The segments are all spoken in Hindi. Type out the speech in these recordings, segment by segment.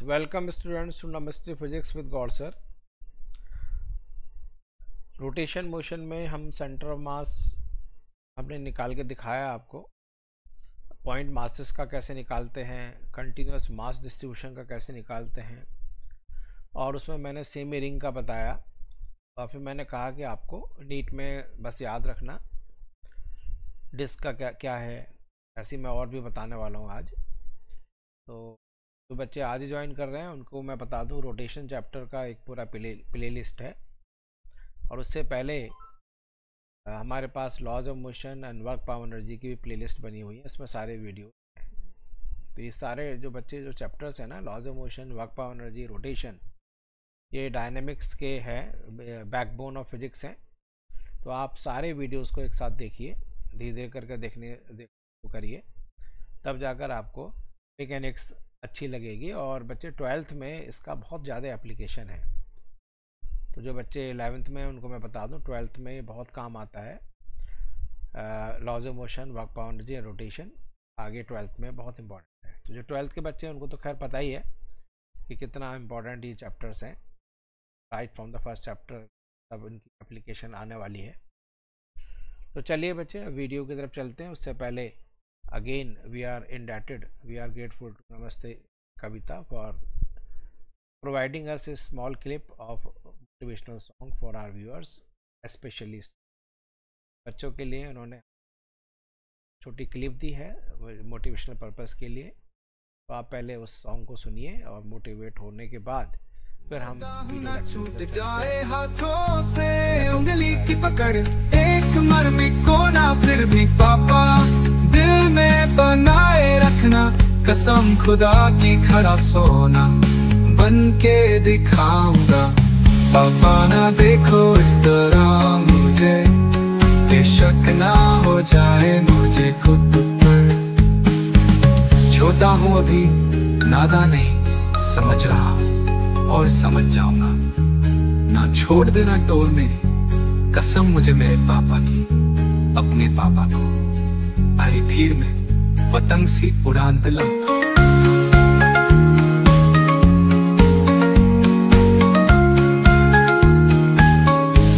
वेलकम स्टूडेंट्स टू नमस्ते physics with Gaur sir. Rotation motion में हम सेंटर ऑफ मास हमने निकाल के दिखाया आपको। पॉइंट मासेस का कैसे निकालते हैं, कंटिन्यूस मास डिस्ट्रीब्यूशन का कैसे निकालते हैं, और उसमें मैंने सेमी रिंग का बताया। और फिर मैंने कहा कि आपको नीट में बस याद रखना डिस्क का क्या क्या है। ऐसे मैं और भी बताने वाला हूँ आज। तो जो बच्चे आज ही ज्वाइन कर रहे हैं उनको मैं बता दूं, रोटेशन चैप्टर का एक पूरा प्ले लिस्ट है। और उससे पहले हमारे पास laws of motion and work power energy की भी प्लेलिस्ट बनी हुई है, इसमें सारे वीडियो हैं। तो ये सारे जो बच्चे जो चैप्टर्स हैं ना, laws of motion, work power energy, rotation, ये डायनेमिक्स के हैं, बैकबोन ऑफ फिजिक्स हैं। तो आप सारे वीडियोस को एक साथ देखिए, धीरे धीरे करके देखने करिए, तब जाकर आपको मैकेनिक्स अच्छी लगेगी। और बच्चे 12th में इसका बहुत ज़्यादा एप्लीकेशन है। तो जो बच्चे 11th में उनको मैं बता दूं, 12th में बहुत काम आता है laws of motion, work power energy and rotation. आगे 12th में बहुत इंपॉर्टेंट है। तो जो 12th के बच्चे हैं उनको तो खैर पता ही है कि कितना इंपॉर्टेंट ये चैप्टर्स हैं। Right from the first chapter तब इनकी एप्लीकेशन आने वाली है। तो चलिए बच्चे वीडियो की तरफ चलते हैं। उससे पहले again we are grateful to Namaste Kavita for providing us a small clip of motivational song for our viewers, especially बच्चों के लिए उन्होंने छोटी क्लिप दी है मोटिवेशनल पर्पस के लिए। तो आप पहले उस सॉन्ग को सुनिए और मोटिवेट होने के बाद फिर हम वीडियो छूट जाए हाथों से उंगली की पकड़, एक मरमी को ना फिर भी पापा दिल में बनाए रखना, कसम खुदा की खड़ा सोना बन के दिखाऊंगा। पापा ना देखो इस तरह मुझे, बेशक ना हो जाए मुझे खुद पर। छोटा हूँ अभी, नादान नहीं, समझ रहा और समझ जाऊंगा। ना छोड़ देना टोर मेरी, कसम मुझे मेरे पापा की, अपने पापा को। हरी भीड़ में पतंग सी उड़ान दिलाऊंगा।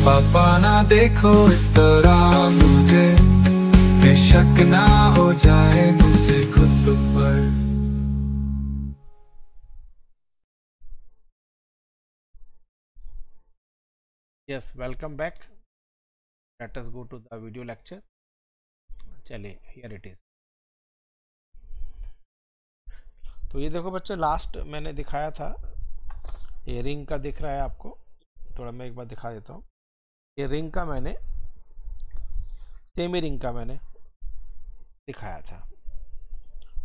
पापा ना देखो इस तरह मुझे, बेशक ना हो जाए मुझे खुद पर। Yes, welcome back. Let us go to the video lecture. चलिए, हियर इट इज। तो ये देखो बच्चे, लास्ट मैंने दिखाया था, ये रिंग का दिख रहा है आपको। थोड़ा मैं एक बार दिखा देता हूँ। ये रिंग का मैंने, सेमी रिंग का मैंने दिखाया था।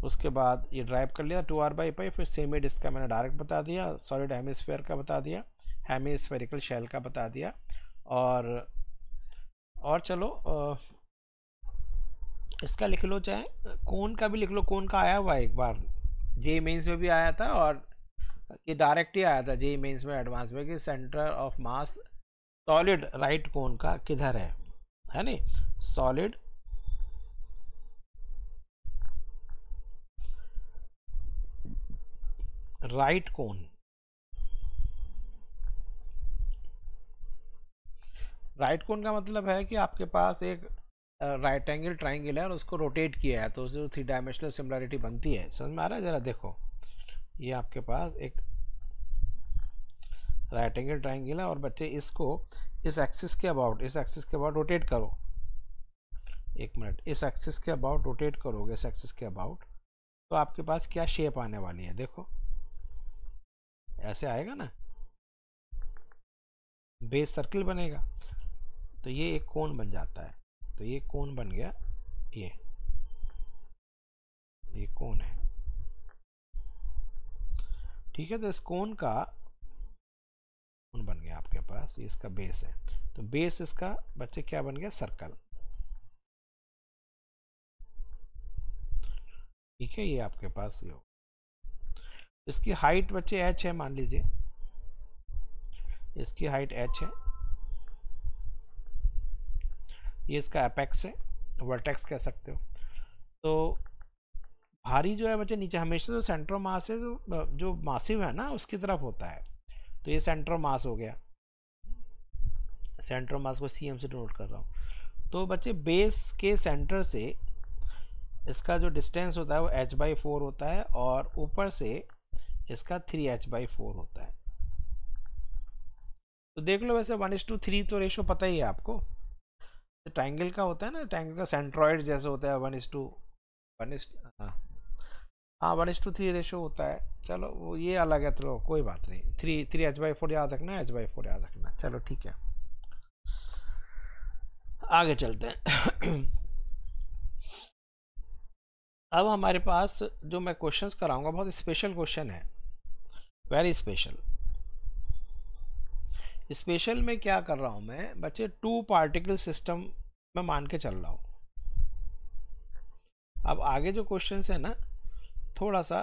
उसके बाद ये ड्राइव कर लिया 2r/π। फिर सेमी डिस्क का मैंने डायरेक्ट बता दिया, सॉलिड हेमिस्फीयर का बता दिया, हेमिस्फेरिकल शेल का बता दिया। और चलो इसका लिख लो, चाहे कोन का भी लिख लो। कोन का आया हुआ एक बार जे मेंस में भी आया था, और ये डायरेक्ट ही आया था जे मेंस में एडवांस में, कि centre of mass solid right cone का किधर है नहीं। Solid right cone, right cone का मतलब है कि आपके पास एक राइट एंगल ट्राइंगल है और उसको रोटेट किया है, तो जो 3 डायमेंशनल सिमिलरिटी बनती है। समझ में आ रहा है? जरा देखो, ये आपके पास एक राइट एंगल ट्राइंगल है और बच्चे इसको इस एक्सिस के अबाउट रोटेट करो। एक मिनट, इस एक्सिस के अबाउट रोटेट करोगे, इस एक्सिस के अबाउट, तो आपके पास क्या शेप आने वाली है? देखो, ऐसे आएगा ना, बेस सर्किल बनेगा। तो ये एक कोन बन जाता है। तो ये कोन बन गया, ये कोन है, ठीक है। तो इस कोन का कोन बन गया आपके पास, ये इसका बेस है। तो बेस इसका बच्चे क्या बन गया? सर्कल। ठीक है, ये आपके पास ये हो। इसकी हाइट बच्चे h है, मान लीजिए इसकी हाइट h है। ये इसका एपेक्स है, वर्टेक्स कह सकते हो। तो भारी जो है बच्चे नीचे, हमेशा जो सेंटर ऑफ मास है जो मासिव है ना उसकी तरफ होता है। तो ये सेंटर ऑफ मास हो गया, सेंटर ऑफ मास को CM से नोट कर रहा हूँ। तो बच्चे बेस के सेंटर से इसका जो डिस्टेंस होता है वो h/4 होता है, और ऊपर से इसका 3h/4 होता है। तो देख लो, वैसे 1:3 तो रेशो पता ही है आपको, तो ट्राइंगल का होता है ना, ट्राइंगल का सेंट्रॉइड जैसे होता है 1:1, हाँ 1:3 रेशो होता है। चलो वो ये अलग है, तो कोई बात नहीं, 3h/4 याद रखना, h/4 याद रखना। चलो ठीक है, आगे चलते हैं। अब हमारे पास जो मैं क्वेश्चंस कराऊंगा बहुत स्पेशल क्वेश्चन है, वेरी स्पेशल। स्पेशल में क्या कर रहा हूं मैं बच्चे, 2 पार्टिकल सिस्टम में मान के चल रहा हूं। अब आगे जो क्वेश्चंस है ना थोड़ा सा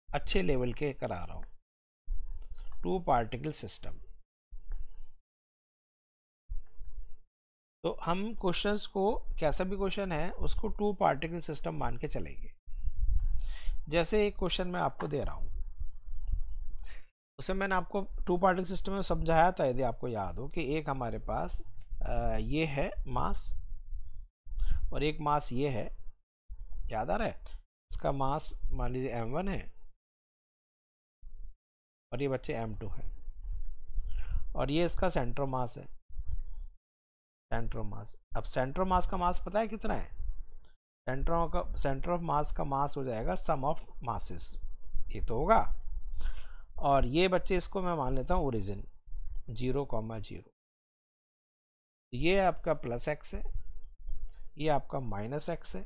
अच्छे लेवल के करा रहा हूं। 2 पार्टिकल सिस्टम, तो हम क्वेश्चंस को, कैसा भी क्वेश्चन है उसको 2 पार्टिकल सिस्टम मान के चलेंगे। जैसे एक क्वेश्चन मैं आपको दे रहा हूं, उसमें मैंने आपको 2 पार्टिकल सिस्टम में समझाया था, यदि आपको याद हो, कि एक हमारे पास ये है मास, और एक मास ये है, याद आ रहा है? इसका मास मान लीजिए m1 है, और ये बच्चे m2 है, और ये इसका सेंटर मास है, सेंटर मास। अब सेंटर मास का मास पता है कितना है? सेंटर ऑफ मास का मास हो जाएगा सम ऑफ मासेस, ये तो होगा। और ये बच्चे इसको मैं मान लेता हूँ ओरिजिन 0,0, ये आपका +x है, ये आपका -x है।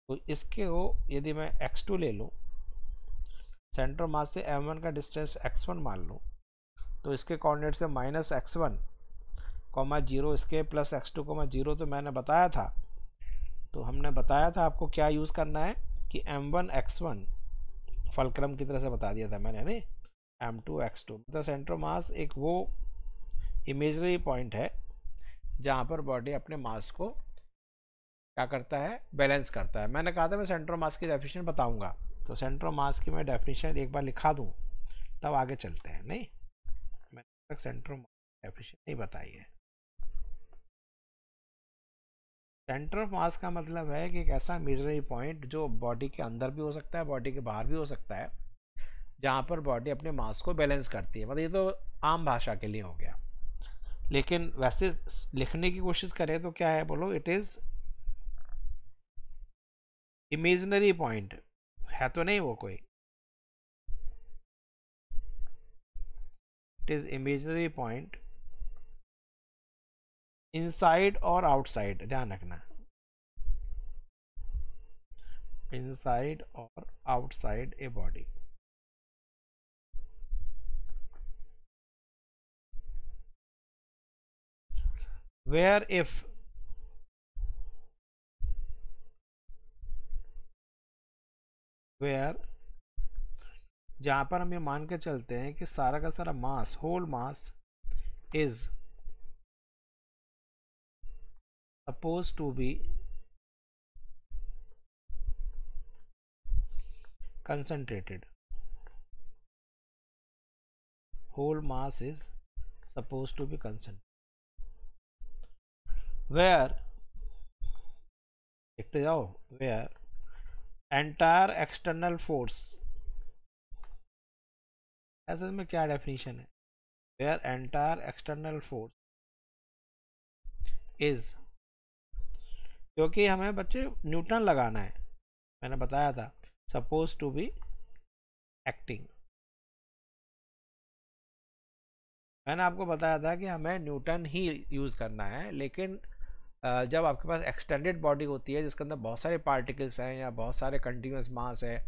तो इसके को यदि मैं x2 ले लूँ, सेंटर मास से m1 का डिस्टेंस x1 मान लूँ, तो इसके कोऑर्डिनेट से -x1, 0, इसके +x2, 0, तो मैंने बताया था, तो हमने बताया था आपको क्या यूज़ करना है कि m1 x1 फलक्रम की तरह से बता दिया था मैंने, नहीं m2 x2, मतलब सेंटर मास एक वो इमेजनरी पॉइंट है जहाँ पर बॉडी अपने मास को क्या करता है, बैलेंस करता है। मैंने कहा था मैं सेंटर मास की डेफिनेशन बताऊंगा, तो सेंटर मास की मैं डेफिनेशन एक बार लिखा दूं तब आगे चलते हैं। नहीं, मैंने तक सेंटर डेफिनेशन नहीं बताई है। सेंटर ऑफ मास का मतलब है कि एक ऐसा इमेजनरी पॉइंट जो बॉडी के अंदर भी हो सकता है, बॉडी के बाहर भी हो सकता है, जहाँ पर बॉडी अपने मास को बैलेंस करती है। मतलब ये तो आम भाषा के लिए हो गया, लेकिन वैसे लिखने की कोशिश करें तो क्या है, बोलो, इट इज इमेजनरी पॉइंट है, तो नहीं वो कोई, it is imaginary point inside और आउटसाइड, ध्यान रखना, इनसाइड और outside a body. where if where जहां पर हम ये मान के चलते हैं कि सारा का सारा mass, whole mass is supposed to be concentrated, whole mass is supposed to be concentrated, where देखते जाओ, where entire external force, ऐसे में क्या डेफिनेशन है, where entire external force is, क्योंकि हमें बच्चे न्यूटन लगाना है, मैंने बताया था, सपोज टू बी एक्टिंग, मैंने आपको बताया था कि हमें न्यूटन ही यूज़ करना है। लेकिन जब आपके पास एक्सटेंडेड बॉडी होती है जिसके अंदर बहुत सारे पार्टिकल्स हैं या बहुत सारे कंटिन्यूस मास है,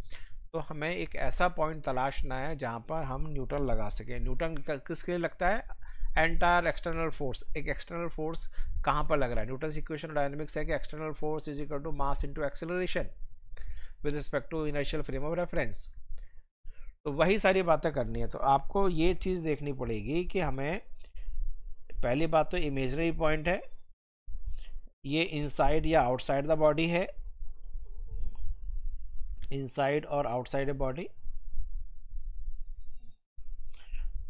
तो हमें एक ऐसा पॉइंट तलाशना है जहाँ पर हम न्यूटन लगा सकें। न्यूटन किसके लिए लगता है? Entire external force. एक एक्सटर्नल फोर्स कहाँ पर लग रहा है? न्यूटन इक्वेशन ऑफ डायनामिक्स है कि external force is equal to mass into acceleration with respect to inertial frame of reference. तो वही सारी बातें करनी है। तो आपको ये चीज़ देखनी पड़ेगी कि हमें पहली बात तो इमेजनरी पॉइंट है, ये इनसाइड या आउटसाइड द बॉडी है, इनसाइड और आउटसाइड ए बॉडी।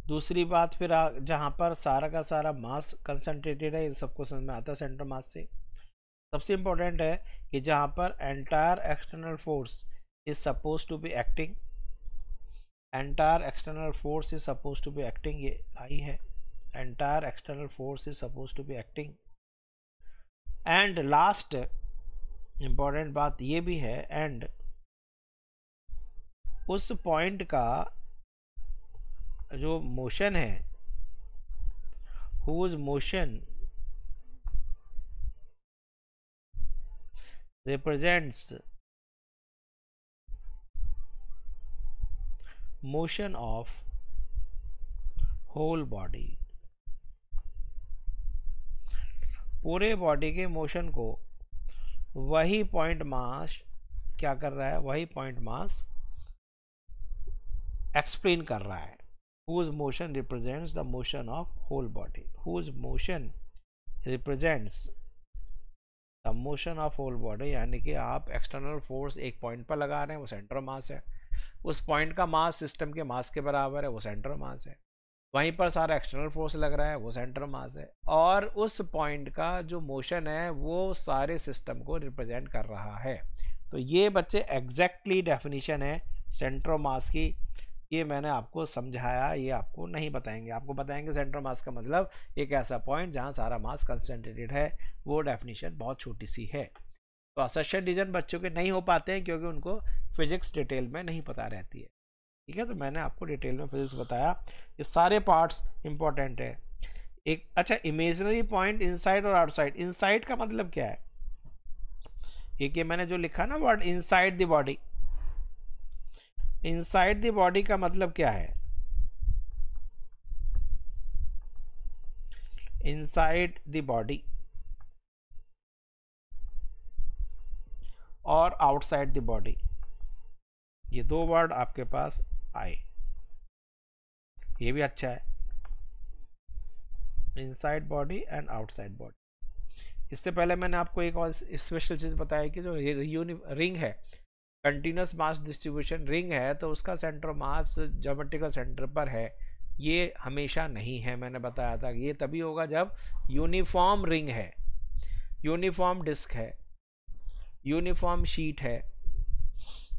दूसरी बात फिर जहाँ पर सारा का सारा मास कंसंट्रेटेड है, ये सबको समझ में आता है सेंटर मास से। सबसे इम्पोर्टेंट है कि जहाँ पर entire external force is suppose to be acting, entire external force is suppose to be acting, ये आई है, entire external force is suppose to be acting. And last important बात ये भी है, एंड उस पॉइंट का जो मोशन है, whose motion represents motion of whole body, पूरे बॉडी के मोशन को वही पॉइंट मास क्या कर रहा है, वही पॉइंट मास एक्सप्लेन कर रहा है। whose motion represents the motion of whole body, whose motion represents the motion of whole body, यानी कि आप एक्सटर्नल फोर्स एक पॉइंट पर लगा रहे हैं, वो सेंटर मास है, उस पॉइंट का मास सिस्टम के मास के बराबर है, वो सेंटर मास है। वहीं पर सारा एक्सटर्नल फोर्स लग रहा है, वो सेंटर मास है, और उस पॉइंट का जो मोशन है वो सारे सिस्टम को रिप्रेजेंट कर रहा है। तो ये बच्चे एग्जैक्टली डेफिनेशन है सेंटर मास की, ये मैंने आपको समझाया, ये आपको नहीं बताएंगे। आपको बताएंगे सेंटर मास का मतलब एक ऐसा पॉइंट जहां सारा मास कंसंट्रेटेड है, वो डेफिनेशन बहुत छोटी सी है। तो असर्शन रीजन बच्चों के नहीं हो पाते हैं क्योंकि उनको फिजिक्स डिटेल में नहीं पता रहती है। ठीक है, तो मैंने आपको डिटेल में फिजिक्स बताया, ये सारे पार्ट्स इंपॉर्टेंट है। एक अच्छा, इमेजिनरी पॉइंट इनसाइड और आउटसाइड। इनसाइड का मतलब क्या है, एक ये मैंने जो लिखा ना word inside the body, inside the body का मतलब क्या है, इनसाइड द बॉडी और आउटसाइड द बॉडी, ये दो वर्ड आपके पास आए, ये भी अच्छा है, inside body and outside body. इससे पहले मैंने आपको एक और स्पेशल चीज बताया कि जो रिंग है, कंटिन्यूस मास डिस्ट्रीब्यूशन रिंग है, तो उसका सेंटर मास ज्योमेट्रिकल सेंटर पर है, ये हमेशा नहीं है। मैंने बताया था कि ये तभी होगा जब यूनिफॉर्म रिंग है, यूनिफॉर्म डिस्क है, यूनिफॉर्म शीट है।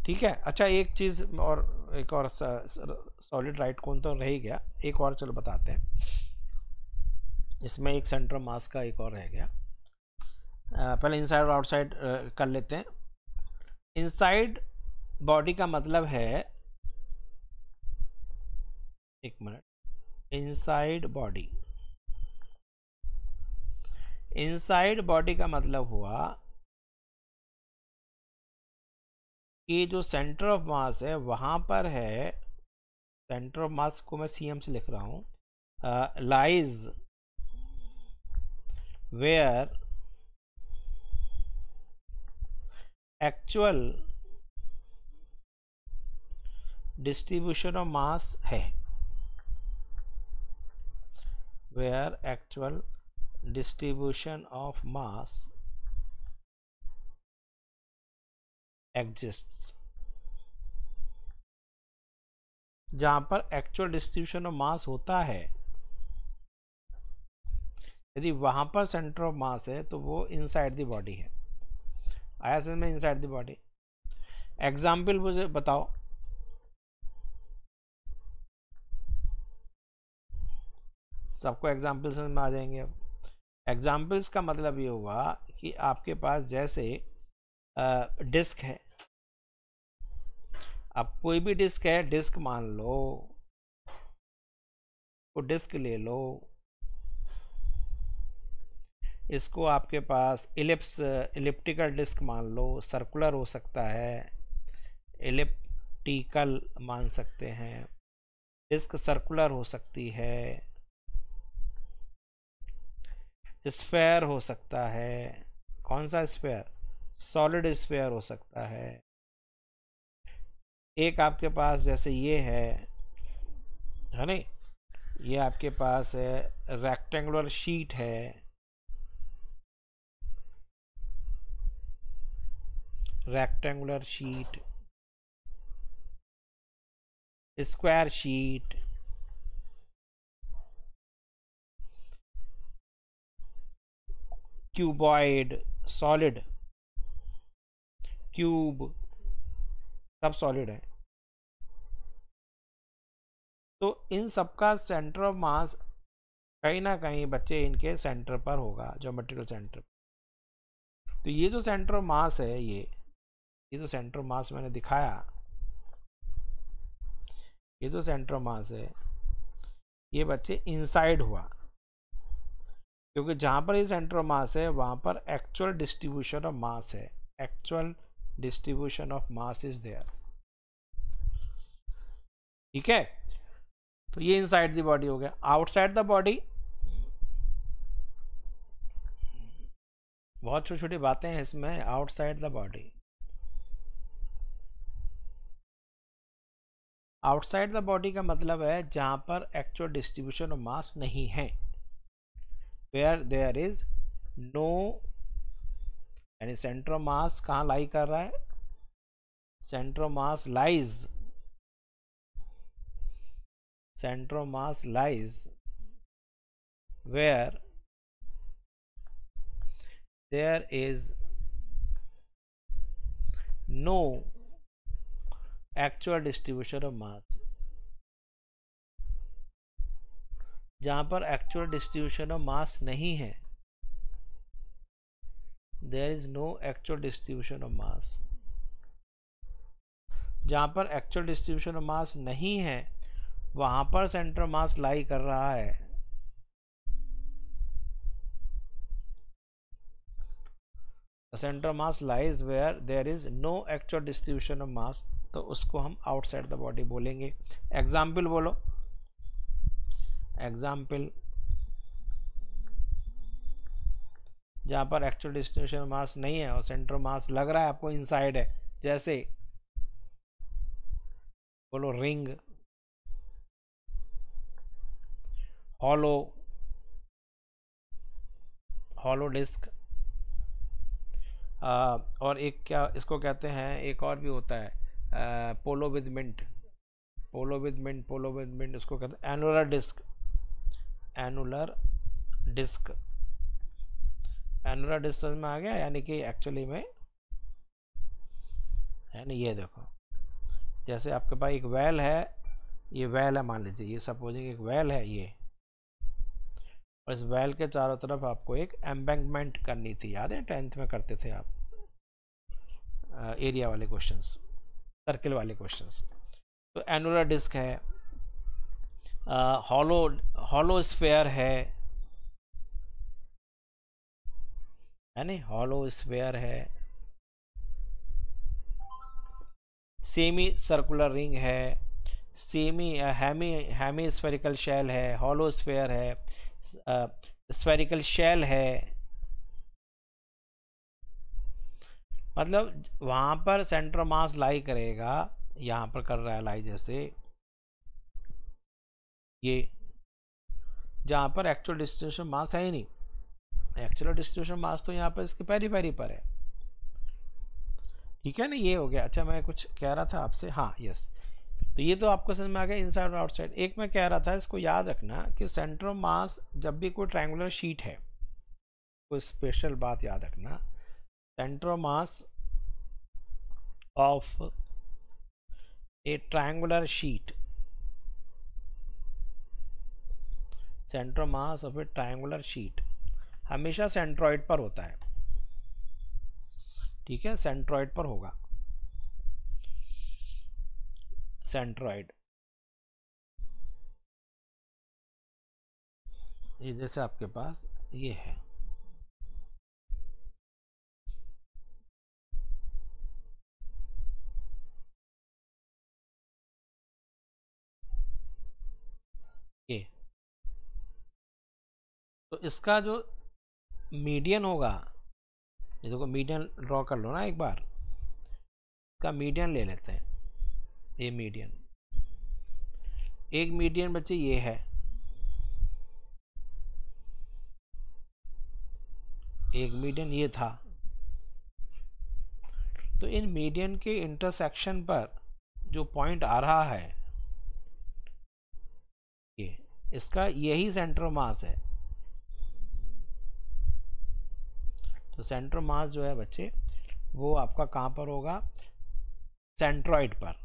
ठीक है, अच्छा एक चीज़ और, एक और सॉलिड राइट कोन तो रह ही गया, एक और चलो बताते हैं, इसमें एक सेंटर मास का एक और रह गया। पहले इनसाइड और आउटसाइड कर लेते हैं। इनसाइड बॉडी का मतलब है, एक minute, inside body, inside body का मतलब हुआ कि जो सेंटर ऑफ मास है वहां पर है, सेंटर ऑफ मास को मैं सीएम से लिख रहा हूं, lies where actual distribution of mass है, where actual distribution of mass exists, जहां पर एक्चुअल डिस्ट्रीब्यूशन ऑफ मास होता है, यदि वहां पर सेंटर ऑफ मास है तो वो इनसाइड द बॉडी है। आया समझ में, इनसाइड द बॉडी। एग्जाम्पल मुझे बताओ, सबको एग्जाम्पल समझ में आ जाएंगे। अब एग्जाम्पल्स का मतलब ये हुआ कि आपके पास जैसे डिस्क है, अब कोई भी डिस्क है, डिस्क मान लो, तो डिस्क ले लो, इसको आपके पास इलिप्टिकल डिस्क मान लो, सर्कुलर हो सकता है, इलिप्टिकल मान सकते हैं, डिस्क सर्कुलर हो सकती है, स्फेयर हो सकता है। कौन सा स्फेयर, सॉलिड स्फेयर हो सकता है। एक आपके पास जैसे ये है नहीं, ये आपके पास है रेक्टेंगुलर शीट है, rectangular sheet, square sheet, cuboid, solid, cube, सब सॉलिड है। तो इन सबका सेंटर ऑफ मास कहीं ना कहीं बच्चे इनके सेंटर पर होगा, ज्योमेट्रिकल सेंटर। तो ये जो सेंटर ऑफ मास है, ये जो सेंटर ऑफ मास मैंने दिखाया, ये जो सेंटर ऑफ मास है, ये बच्चे इनसाइड हुआ, क्योंकि जहाँ पर ये सेंटर ऑफ मास है वहाँ पर एक्चुअल डिस्ट्रीब्यूशन ऑफ मास है, actual distribution of mass is there. ठीक है, तो ये इनसाइड द बॉडी हो गया। आउटसाइड द बॉडी बहुत छोटी छोटी बातें हैं इसमें। Outside the body, outside the body का मतलब है जहां पर एक्चुअल डिस्ट्रीब्यूशन ऑफ मास नहीं है, वेयर देयर इज नो, यानी सेंटर ऑफ मास कहाँ लाई कर रहा है, centre of mass lies, centre of mass lies where there is no actual distribution of mass, जहां पर एक्चुअल डिस्ट्रीब्यूशन ऑफ मास नहीं है, there is no actual distribution of mass, जहां पर एक्चुअल डिस्ट्रीब्यूशन ऑफ मास नहीं है वहां पर सेंटर मास लाई कर रहा है। The center of mass lies where there is no actual distribution of mass, तो उसको हम outside the body बोलेंगे। एग्जाम्पल बोलो, एग्जाम्पल जहाँ पर एक्चुअल डिस्ट्रीब्यूशन ऑफ मास नहीं है और सेंटर ऑफ मास लग रहा है आपको इनसाइड है, जैसे बोलो रिंग, हॉलो, हॉलो डिस्क, और एक क्या इसको कहते हैं, एक और भी होता है Polo with mint, Polo with mint, Polo with mint, उसको कहते हैं annular disc, annular disc, annular disc समझ में आ गया। यानी कि एक्चुअली में, यानी ये देखो, जैसे आपके पास एक वेल है, ये वेल है मान लीजिए, ये सपोजिंग एक वेल है ये, और इस वेल के चारों तरफ आपको एक एम्बैंकमेंट करनी थी, याद है 10th में करते थे आप एरिया वाले क्वेश्चंस, सर्किल वाले क्वेश्चंस। तो एनुलर डिस्क है, हॉलो, हॉलो स्फेयर है नहीं, हॉलो स्फेयर है, सेमी सर्कुलर रिंग है, सेमी हेमी स्फेरिकल शेल है, हॉलो स्फेयर है, स्फेरिकल शेल है। मतलब वहां पर सेंटर मास लाई करेगा, यहां पर कर रहा है लाई, जैसे ये, जहां पर एक्चुअल डिस्ट्रीब्यूशन मास है ही नहीं, एक्चुअल डिस्ट्रीब्यूशन मास तो यहाँ पर इसके पैरी पैरी पर है। ठीक है ना, ये हो गया। अच्छा मैं कुछ कह रहा था आपसे, हाँ यस, तो ये तो आपको समझ में आ गया इनसाइड और आउटसाइड। एक मैं कह रहा था, इसको याद रखना कि सेंटर ऑफ मास जब भी कोई ट्रायंगुलर शीट है, कोई स्पेशल बात याद रखना, centre of mass of A triangular sheet, centre of mass of A triangular sheet हमेशा सेंट्रॉइड पर होता है। ठीक है, सेंट्रॉइड पर होगा, सेंट्रॉइड। ये जैसे आपके पास ये है, ये, तो इसका जो मीडियन होगा, ये देखो मीडियन ड्रॉ कर लो ना एक बार, इसका मीडियन ले लेते हैं, ये मीडियन, एक मीडियन बच्चे ये है, एक मीडियन ये था। तो इन मीडियन के इंटरसेक्शन पर जो पॉइंट आ रहा है इसका यही सेंटर मास है। तो सेंटर मास जो है बच्चे वो आपका कहाँ पर होगा, सेंट्रॉइड पर।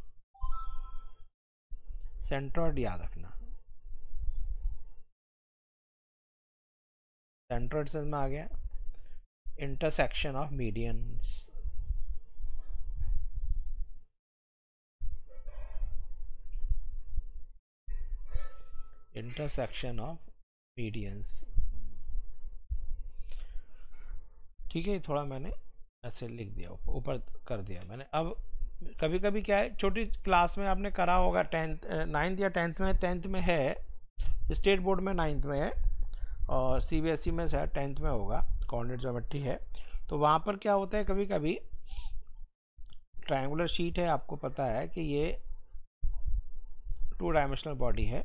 सेंट्रॉइड याद रखना, सेंट्रॉइड समझ में आ गया। Intersection of medians, intersection of medians. ठीक है, थोड़ा मैंने ऐसे लिख दिया, ऊपर कर दिया मैंने। अब कभी कभी क्या है, छोटी क्लास में आपने करा होगा, 9th या 10th में, 10th में है, स्टेट बोर्ड में 9th में है, और CBSE में शायद 10th में होगा, कोऑर्डिनेट ज्योमेट्री है। तो वहाँ पर क्या होता है, कभी कभी ट्रायंगुलर शीट है, आपको पता है कि ये 2 डायमेंशनल बॉडी है।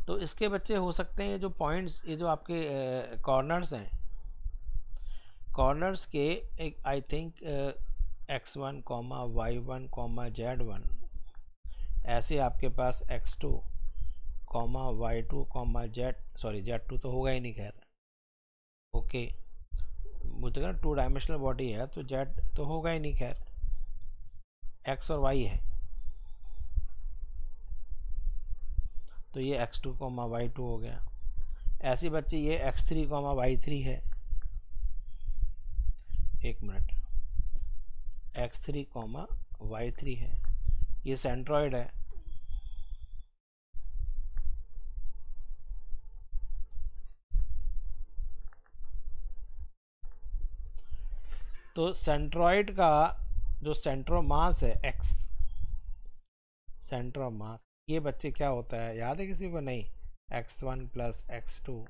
तो इसके बच्चे हो सकते हैं जो पॉइंट्स, ये जो आपके कॉर्नर्स हैं, कॉर्नर्स के एक I think x1, y1, z1, ऐसे आपके पास x2, y2, z2 तो होगा ही नहीं, खैर ओके, मुझे कहना 2 डायमेंशनल बॉडी है तो z तो होगा ही नहीं, खैर x और y है, तो ये x2, y2 हो गया। ऐसे बच्चे ये x3, y3 है, एक मिनट, x3, y3 है, ये सेंट्रॉइड है। तो सेंट्रॉइड का जो सेंटर ऑफ मास है x, सेंटर ऑफ मास, ये बच्चे क्या होता है, याद है किसी को? नहीं, x1 plus x2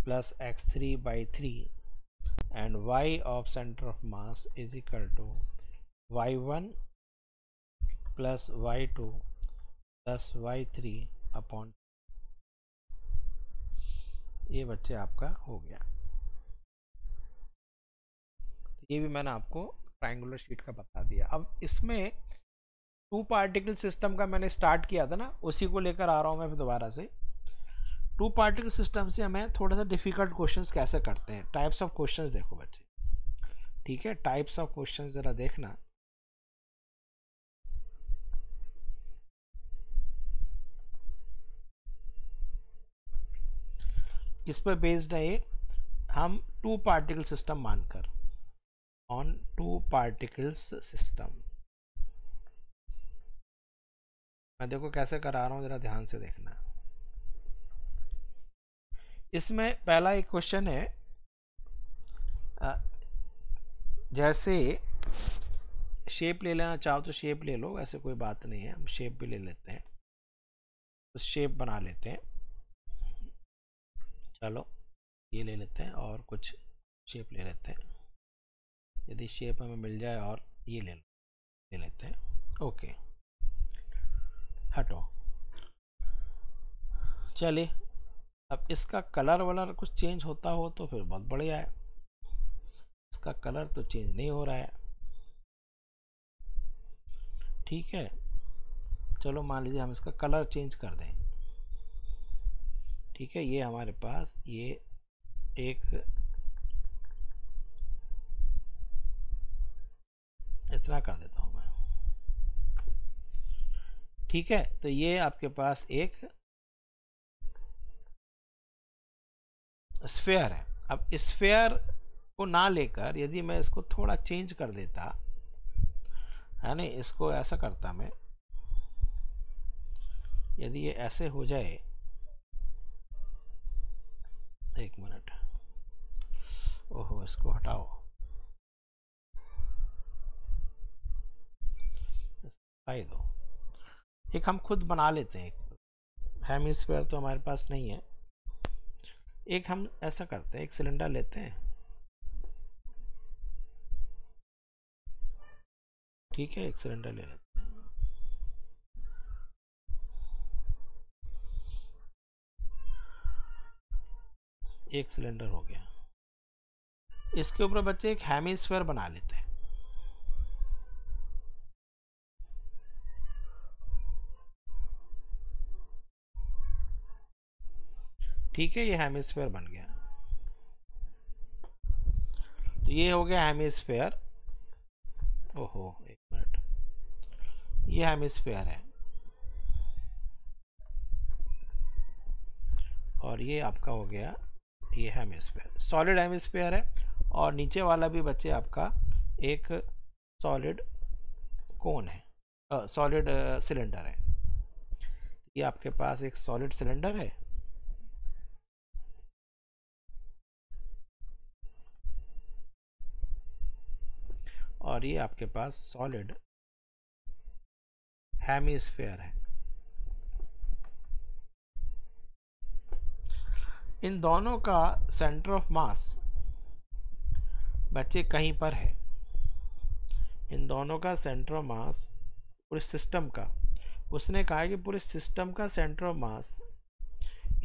plus x3/3 and y of center of mass is equal to y1 plus y2 plus y3 upon, ये बच्चे आपका हो गया। ये भी मैंने आपको ट्रायंगुलर शीट का बता दिया। अब इसमें 2 पार्टिकल सिस्टम का मैंने स्टार्ट किया था ना, उसी को लेकर आ रहा हूँ मैं फिर दोबारा से। 2 पार्टिकल सिस्टम से हमें थोड़ा सा डिफिकल्ट क्वेश्चंस कैसे करते हैं, टाइप्स ऑफ क्वेश्चंस देखो बच्चे, ठीक है, टाइप्स ऑफ क्वेश्चंस जरा देखना। किस पर बेस्ड है ये, हम 2 पार्टिकल सिस्टम मानकर, ऑन 2 पार्टिकल्स सिस्टम। मैं देखो कैसे करा रहा हूं, जरा ध्यान से देखना। इसमें पहला एक क्वेश्चन है, जैसे शेप ले लेना चाहो तो शेप ले लो, ऐसे कोई बात नहीं है, हम शेप भी ले लेते हैं, तो शेप बना लेते हैं। चलो ये ले लेते हैं और कुछ शेप ले लेते हैं, यदि शेप हमें मिल जाए, और ये ले लेते हैं, ओके, हटो। चलिए, अब इसका कलर वलर कुछ चेंज होता हो तो फिर बहुत बढ़िया है, इसका कलर तो चेंज नहीं हो रहा है, ठीक है। चलो मान लीजिए हम इसका कलर चेंज कर दें, ठीक है। ये हमारे पास ये एक इतना कर देता हूं मैं, ठीक है। तो ये आपके पास एक स्फेयर है। अब स्फेयर को ना लेकर यदि मैं इसको थोड़ा चेंज कर देता है ना, इसको ऐसा करता मैं, यदि ये ऐसे हो जाए, एक मिनट, ओहो इसको हटाओ, हटाई दो। एक हम खुद बना लेते हैं, एक हेमिस्फीयर तो हमारे पास नहीं है, एक हम ऐसा करते हैं, एक सिलेंडर लेते हैं, ठीक है, एक सिलेंडर ले लेते हैं, एक सिलेंडर हो गया। इसके ऊपर बच्चे एक हेमिस्फीयर बना लेते हैं, ठीक है, ये हेमिस्फेयर बन गया। तो ये हो गया हेमिस्फेयर। ओहो, एक मिनट, ये हेमिस्फेयर है और ये आपका हो गया ये हेमिस्फेयर, सॉलिड हेमिस्फेयर है। और नीचे वाला भी बच्चे आपका एक सॉलिड कोन है, सॉलिड सिलेंडर है। ये आपके पास एक सॉलिड सिलेंडर है और ये आपके पास सॉलिड हेमिस्फेयर है। इन दोनों का सेंटर ऑफ मास बच्चे कहीं पर है। इन दोनों का सेंटर ऑफ मास पूरे सिस्टम का, उसने कहा है कि पूरे सिस्टम का सेंटर ऑफ मास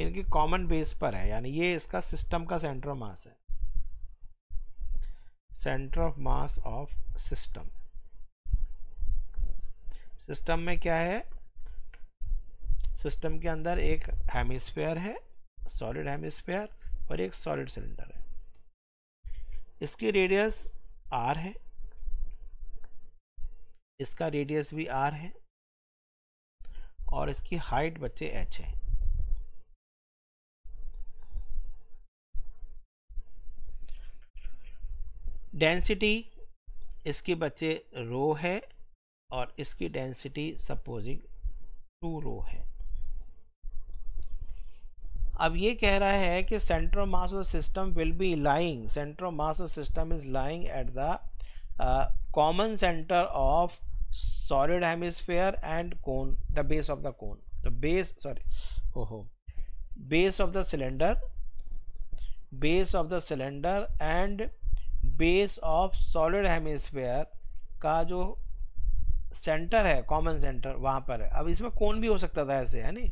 इनकी कॉमन बेस पर है, यानी ये इसका सिस्टम का सेंटर ऑफ मास है, centre of mass of system. System में क्या है, सिस्टम के अंदर एक हेमिस्फेयर है, सॉलिड हेमिस्फेयर, और एक सॉलिड सिलेंडर है। इसकी रेडियस r है, इसका रेडियस भी r है और इसकी हाइट बच्चे h है। डेंसिटी इसकी बच्चे रो है और इसकी डेंसिटी सपोजिंग 2 रो है। अब ये कह रहा है कि centre of mass of system will be lying, centre of mass of system is lying at the common centre of solid hemisphere and cone, the base of the cone, the base, base of the cylinder, base of the cylinder and base of solid hemisphere का जो सेंटर है, कॉमन सेंटर वहाँ पर है। अब इसमें कोन भी हो सकता था ऐसे, है नहीं,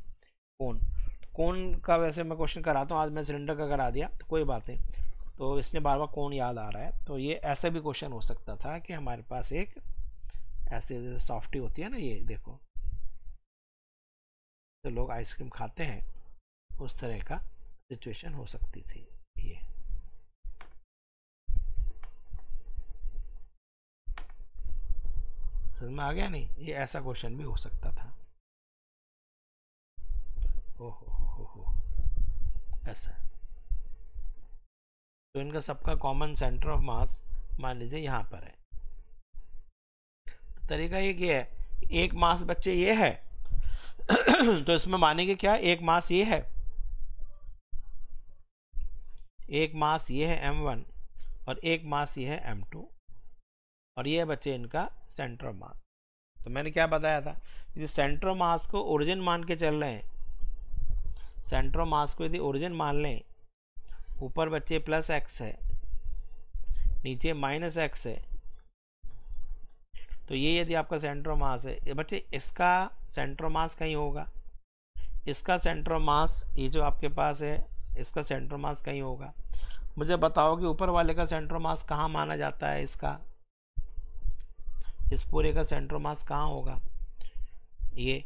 कोन का वैसे मैं क्वेश्चन कराता हूँ, आज मैं सिलेंडर का करा दिया तो कोई बात नहीं, तो इसने बार बार कोन याद आ रहा है। तो ये ऐसा भी क्वेश्चन हो सकता था कि हमारे पास एक ऐसे जैसे सॉफ्टी होती है ना, ये देखो, तो लोग आइसक्रीम खाते हैं, उस तरह का सिचुएशन हो सकती थी। ये समझ में आ गया नहीं, ये ऐसा क्वेश्चन भी हो सकता था। हो ऐसा। तो इनका सबका कॉमन सेंटर ऑफ मास मान लीजिए यहाँ पर है। तरीका ये क्या है, एक मास बच्चे ये है तो इसमें मानेंगे क्या, एक मास ये है, एक मास ये है m1 और एक मास ये है m2 और ये बच्चे इनका सेंटर ऑफ मास। तो मैंने क्या बताया था, यदि सेंटर ऑफ मास को ओरिजिन मान के चल रहे हैं, सेंटर ऑफ मास को यदि ओरिजिन मान लें, ऊपर बच्चे प्लस x है, नीचे माइनस x है, तो ये यदि आपका सेंटर ऑफ मास है, ये बच्चे इसका सेंटर ऑफ मास कहीं होगा, इसका सेंटर ऑफ मास ये जो आपके पास है इसका सेंटर ऑफ मास कहीं होगा। मुझे बताओ कि ऊपर वाले का सेंटर ऑफ मास कहाँ माना जाता है, इसका, इस पूरे का सेंटर ऑफ मास कहाँ होगा, ये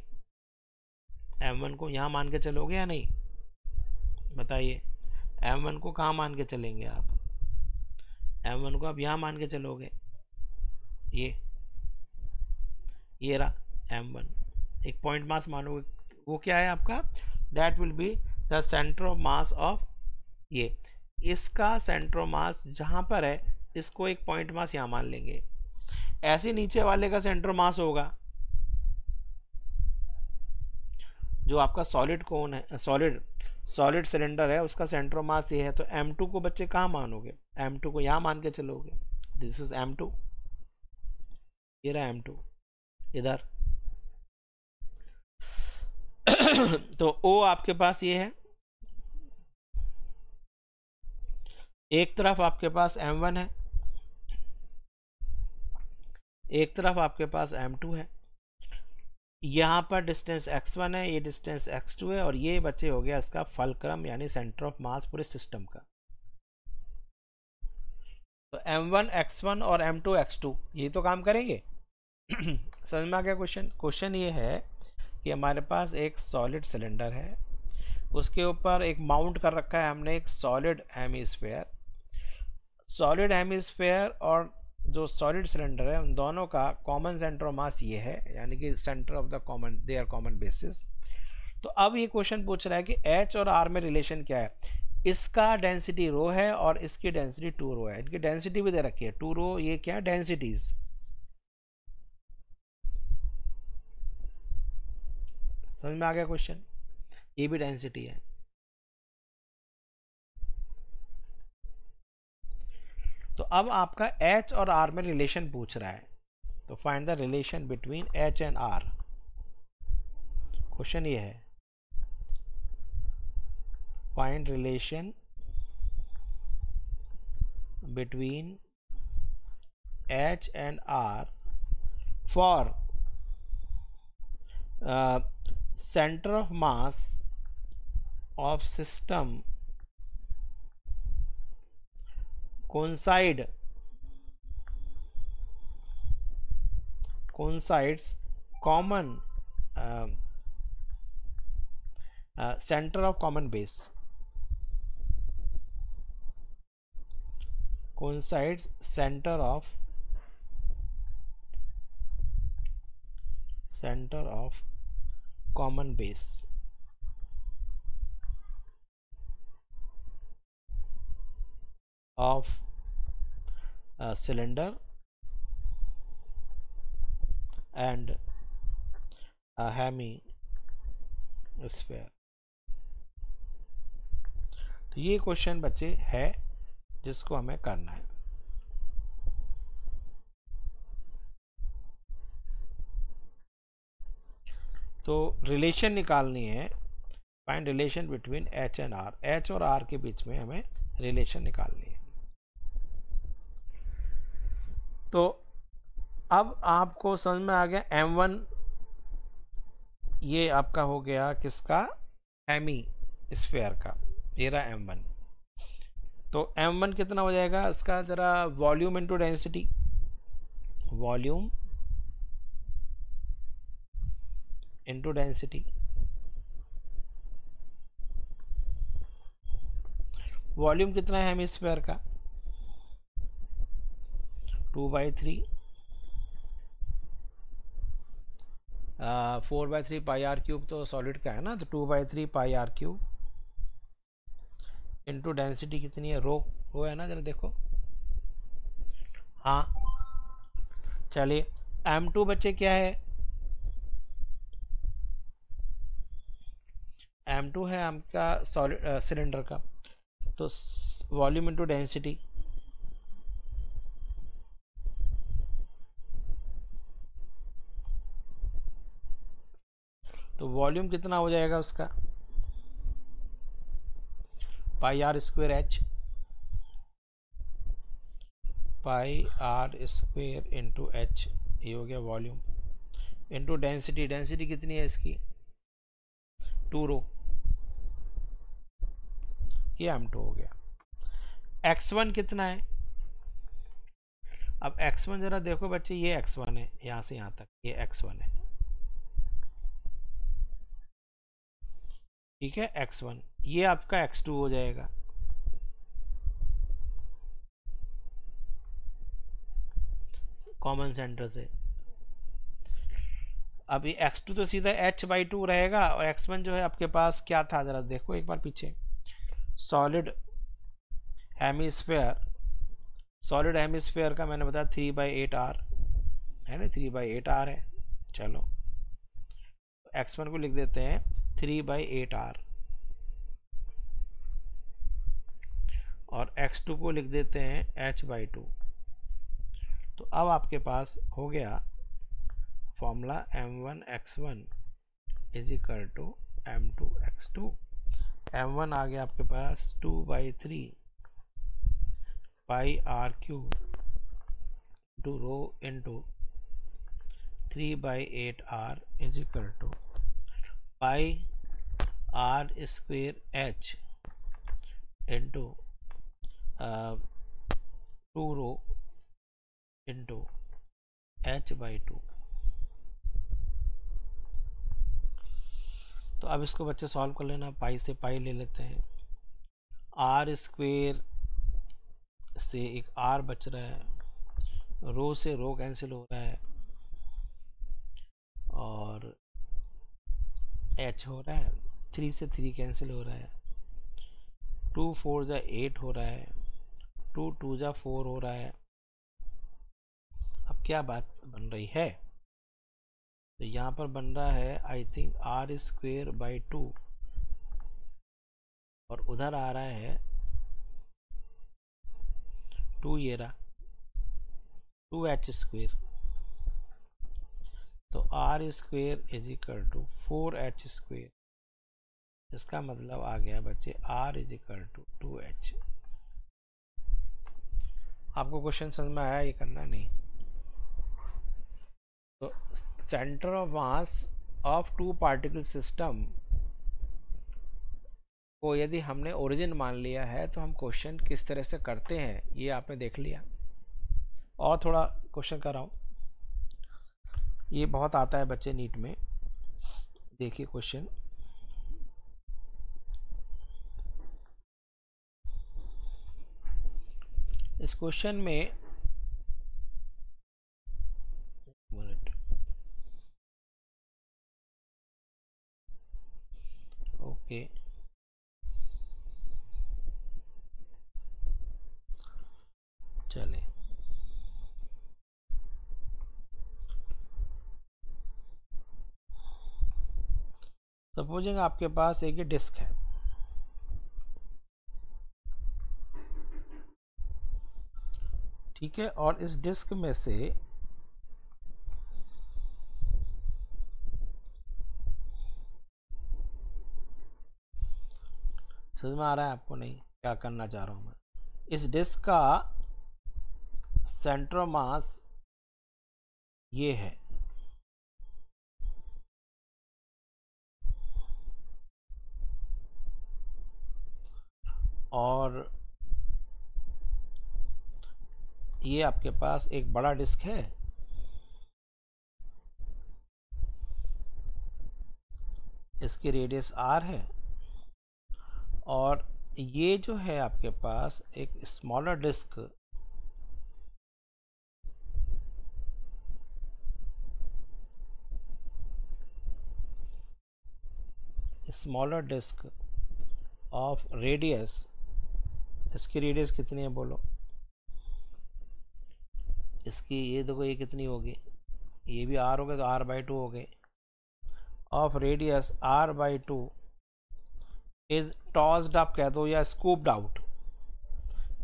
m1 को यहाँ मान के चलोगे या नहीं, बताइए, m1 को कहाँ मान के चलेंगे आप, m1 को आप यहाँ मान के चलोगे, ये रहा m1, एक पॉइंट मास मानोगे, वो क्या है आपका, that will be the centre of mass of, ये इसका सेंटर ऑफ मास जहाँ पर है इसको एक पॉइंट मास यहाँ मान लेंगे। ऐसे नीचे वाले का सेंटर मास होगा, जो आपका सॉलिड कोन है, सॉलिड सिलेंडर है, उसका सेंटर ऑफ मास ये है, तो m2 को बच्चे कहाँ मानोगे, m2 को यहाँ मान के चलोगे, दिस इज m2, ये रहा m2 इधर तो O आपके पास ये है, एक तरफ आपके पास m1 है, एक तरफ आपके पास m2 है, यहाँ पर डिस्टेंस x1 है, ये डिस्टेंस x2 है और ये बच्चे हो गया इसका फलक्रम यानी सेंटर ऑफ मास पूरे सिस्टम का। तो m1 x1 और m2 x2 ये तो काम करेंगे समझ में आ गया क्वेश्चन। क्वेश्चन ये है कि हमारे पास एक सॉलिड सिलेंडर है उसके ऊपर एक माउंट कर रखा है हमने एक सॉलिड हेमिस्फेयर। सॉलिड हेमिस्फेयर और जो सॉलिड सिलेंडर है उन दोनों का कॉमन सेंटर ऑफ मास ये है, यानी कि centre of the common, they are common basis. तो अब ये क्वेश्चन पूछ रहा है कि H और R में रिलेशन क्या है। इसका डेंसिटी रो है और इसकी डेंसिटी 2 रो है। इनकी डेंसिटी भी दे रखी है 2 रो। ये क्या डेंसिटीज, समझ में आ गया क्वेश्चन? ये भी डेंसिटी है। तो अब आपका H और R में रिलेशन पूछ रहा है, तो find the relation between H and R। Question ये है, find relation between H and R for center of mass of system coincides common center of common base, coincides center of common base of cylinder and a hemisphere। तो ये क्वेश्चन बच्चे है जिसको हमें करना है। तो रिलेशन निकालनी है, find relation between H and R। H और R के बीच में हमें रिलेशन निकालनी है। तो अब आपको समझ में आ गया M1, ये आपका हो गया किसका, हेमी स्फेयर का, ये रहा M1। तो M1 कितना हो जाएगा इसका, जरा volume into density, volume into density. Volume कितना है हेमिस्फेयर का, 2/3, 4/3 पाई आर क्यूब तो सॉलिड का है ना, तो 2/3 pi r cube into density कितनी है, रो है ना, जरा देखो। हाँ चलिए, M2 बच्चे क्या है, M2 है आपका सॉलिड सिलेंडर का, तो वॉल्यूम इंटू डेंसिटी, तो वॉल्यूम कितना हो जाएगा उसका, pi r square H, pi r square into H, ये हो गया वॉल्यूम, इंटू डेंसिटी। डेंसिटी कितनी है इसकी, 2 रो, ये M2 हो गया। X1 कितना है, अब X1 जरा देखो बच्चे, ये X1 है, यहां से यहां तक ये X1 है, ठीक है X1। ये आपका X2 हो जाएगा, कॉमन सेंटर से। अब ये X2 तो सीधा H/2 रहेगा, और X1 जो है आपके पास क्या था, जरा देखो एक बार पीछे, सॉलिड हेमिस्फेयर, सॉलिड हेमिस्फेयर का मैंने बताया 3/8R है ना, 3/8R है। चलो X1 को लिख देते हैं 3/8R, और X2 को लिख देते हैं H/2। तो अब आपके पास हो गया formula M1x1 is equal to M2x2। M1 आ गया आपके पास 2/3 pi r cube two rho into 3/8R is equal to pi r square H into 2 rho into H/2। तो अब इसको बच्चे सॉल्व कर लेना। पाई से पाई ले लेते हैं। आर स्क्वेयर से एक आर बच रहा है, रो से रो कैंसिल हो रहा है और एच हो रहा है, 3 से 3 कैंसिल हो रहा है, 2 4 जा 8 हो रहा है, 2 2 जा 4 हो रहा है। अब क्या बात बन रही है, तो यहाँ पर बन रहा है I think r square by 2 और उधर आ रहा है 2, ये रहा 2h स्क्वेयर। तो r square is equal to 4h square. इसका मतलब आ गया बच्चे are is equal to 2h। आपको क्वेश्चन समझ में आया? ये करना नहीं। तो centre of mass of 2 particle system को यदि हमने ओरिजिन मान लिया है तो हम क्वेश्चन किस तरह से करते हैं ये आपने देख लिया। और थोड़ा क्वेश्चन कराऊं, ये बहुत आता है बच्चे नीट में। देखिए क्वेश्चन, इस क्वेश्चन में ओके चले, सपोजिंग आपके पास एक डिस्क है, ठीक है, और इस डिस्क में से समझ में आ रहा है आपको? नहीं, क्या करना चाह रहा हूं मैं। इस डिस्क का सेंटर मास ये है, और ये आपके पास एक बड़ा डिस्क है, इसकी रेडियस r है, और ये जो है आपके पास एक smaller disc, smaller disc of radius, इसकी रेडियस कितनी है बोलो? इसकी ये देखो, ये कितनी होगी? ये भी r हो गए तो r/2 हो गए, of radius r/2 is tossed up कह दो या scooped out,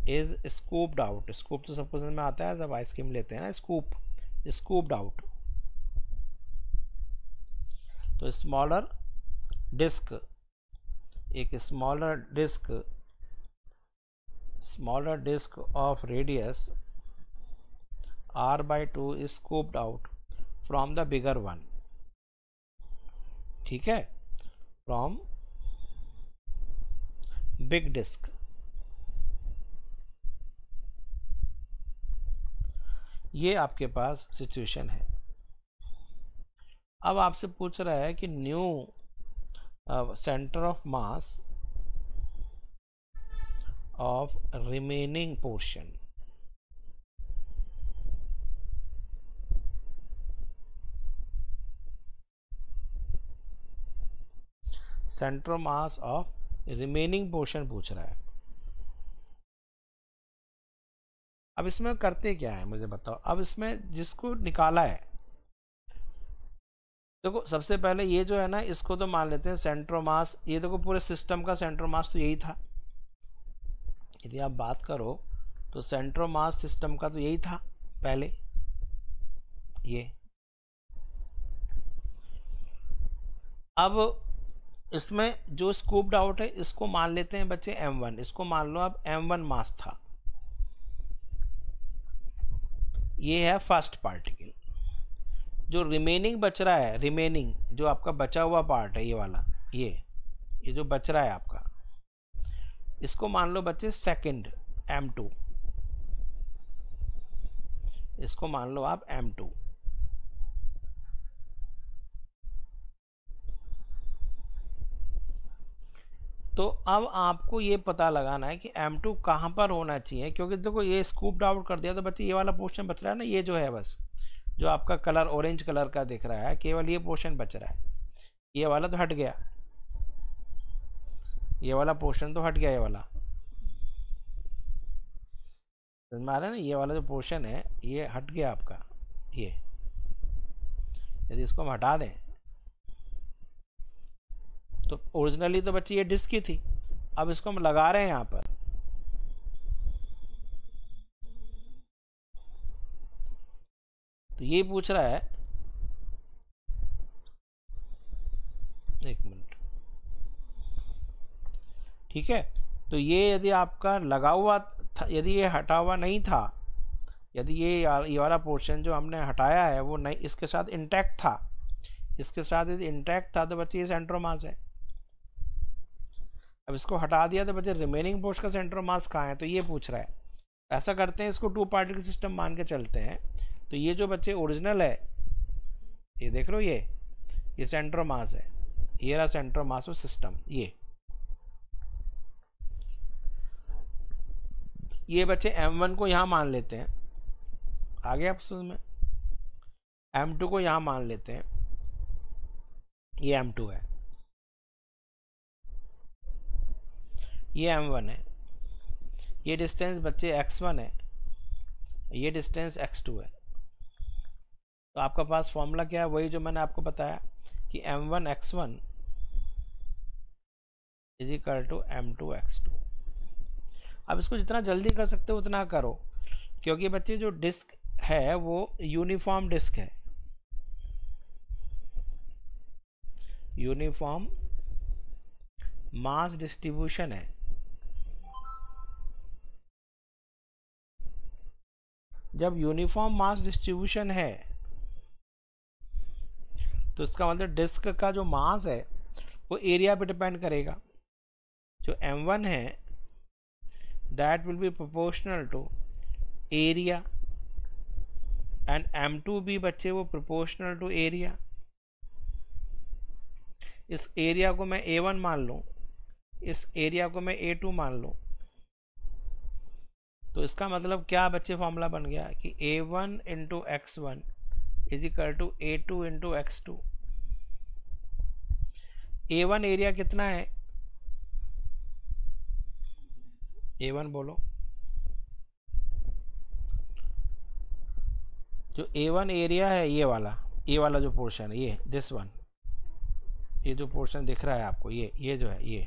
is scooped out. Scoop तो सबको समझ में आता है जब आइसक्रीम लेते हैं ना, स्कूप, स्कूप्ड आउट। तो स्मॉलर डिस्क, एक smaller disc of radius r/2 is scooped out from the bigger one, ठीक है, from big disk। ये आपके पास सिचुएशन है। अब आपसे पूछ रहा है कि new centre of mass of remaining portion, centre mass of remaining portion पूछ रहा है। अब इसमें करते क्या है मुझे बताओ। अब इसमें जिसको निकाला है, देखो सबसे पहले ये जो है ना, इसको तो मान लेते हैं सेंटर मास। ये देखो पूरे सिस्टम का सेंटर मास तो यही था, यदि आप बात करो तो सेंटर मास सिस्टम का तो यही था पहले। ये अब इसमें जो स्कूप्ड आउट है इसको मान लेते हैं बच्चे m1, इसको मान लो अब m1 मास था। ये है फर्स्ट पार्टिकल। जो रिमेनिंग बच रहा है, रिमेनिंग जो आपका बचा हुआ पार्ट है, ये वाला, ये जो बच रहा है आपका, इसको मान लो बच्चे सेकंड m2, इसको मान लो आप m2। तो अब आपको ये पता लगाना है कि M2 कहाँ पर होना चाहिए, क्योंकि देखो ये स्कूप्ड आउट कर दिया तो बच्चे ये वाला पोर्शन बच रहा है ना, ये जो है बस जो आपका कलर ऑरेंज कलर का दिख रहा है, केवल ये पोर्शन बच रहा है, ये वाला तो हट गया, ये वाला पोर्शन तो हट गया, ये वाला समझ में आ रहा है ना, ये वाला जो पोर्शन है ये हट गया आपका। ये यदि इसको हम हटा दें तो ओरिजिनली तो बच्चे ये डिस्क की थी, अब इसको हम लगा रहे हैं यहाँ पर, तो ये पूछ रहा है, एक मिनट, ठीक है। तो ये यदि आपका लगा हुआ था, यदि ये हटा हुआ नहीं था, यदि ये वाला पोर्शन जो हमने हटाया है वो नहीं इसके साथ इंटैक्ट था, इसके साथ यदि इंटैक्ट था तो बच्चे ये सेंटर मास है। अब इसको हटा दिया तो बच्चे रिमेनिंग पोर्शन का सेंटर मास कहाँ है, तो ये पूछ रहा है। ऐसा करते हैं, इसको 2 पार्टिकल सिस्टम मान के चलते हैं। तो ये जो बच्चे ओरिजिनल है, ये देख लो, ये सेंटर मास है, ये रहा सेंटर मास ऑफ सिस्टम। ये बच्चे M1 को यहाँ मान लेते हैं, आगे आप समझ में, M2 को यहाँ मान लेते हैं, ये M2 है, ये M1 है, ये डिस्टेंस बच्चे x1 है, ये डिस्टेंस x2 है। तो आपका पास फॉर्मूला क्या है, वही जो मैंने आपको बताया कि M1 x1 is equal to M2 x2। अब इसको जितना जल्दी कर सकते हो उतना करो, क्योंकि बच्चे जो डिस्क है वो यूनिफॉर्म डिस्क है, यूनिफॉर्म मास डिस्ट्रीब्यूशन है। जब यूनिफॉर्म मास डिस्ट्रीब्यूशन है तो इसका मतलब डिस्क का जो मास है वो एरिया पे डिपेंड करेगा। जो M1 है that will be proportional to area, and M2 भी बच्चे वो प्रोपोर्शनल टू एरिया। इस एरिया को मैं A1 मान लूँ, इस एरिया को मैं A2 मान लूँ, तो इसका मतलब क्या बच्चे फॉर्मूला बन गया कि A1 into x1 is equal to A2 into x2। A1 area कितना है, A1 बोलो, जो A1 एरिया है ये वाला जो पोर्शन है, ये दिस वन, ये जो पोर्शन दिख रहा है आपको, ये जो है ये